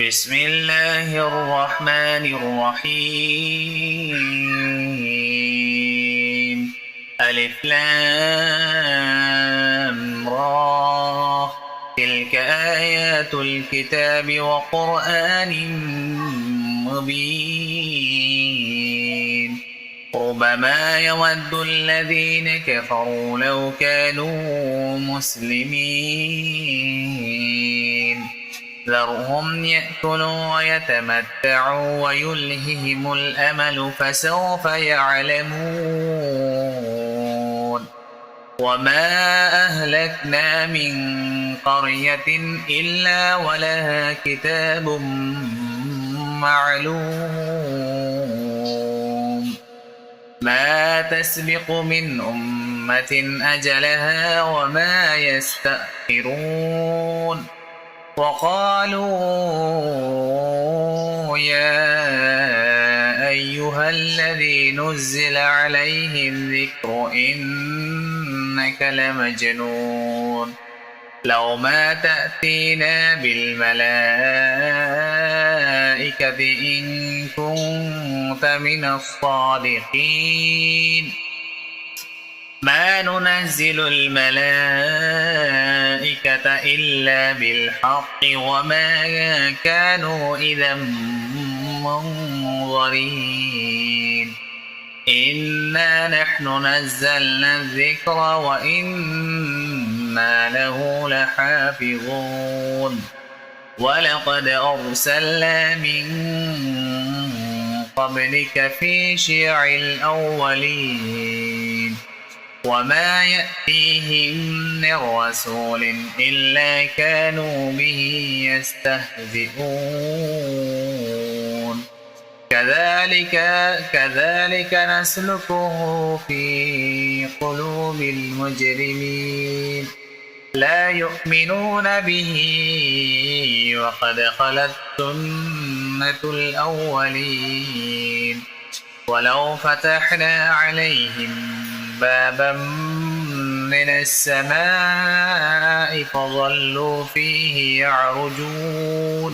بسم الله الرحمن الرحيم. ألف لام را. تلك آيات الكتاب وقرآن مبين. ربما يود الذين كفروا لو كانوا مسلمين. ذرهم يأكلوا ويتمتعوا ويلههم الأمل فسوف يعلمون. وما أهلكنا من قرية إلا ولها كتاب معلوم. ما تسبق من أمة أجلها وما يستأخرون. وقالوا يا أيها الذي نزل عليه الذكر إنك لمجنون. لو ما تأتينا بالملائكة إن كنت من الصادقين. ما ننزل الملائكة إلا بالحق وما كانوا إذا منظرين. إنا نحن نزلنا الذكر وإنا له لحافظون. ولقد أرسلنا من قبلك في شيع الأولين. وما يأتيهم من رسول إلا كانوا به يستهزئون. كذلك نسلكه في قلوب المجرمين. لا يؤمنون به وقد خلت سنة الأولين. ولو فتحنا عليهم بابا من السماء فظلوا فيه يعرجون.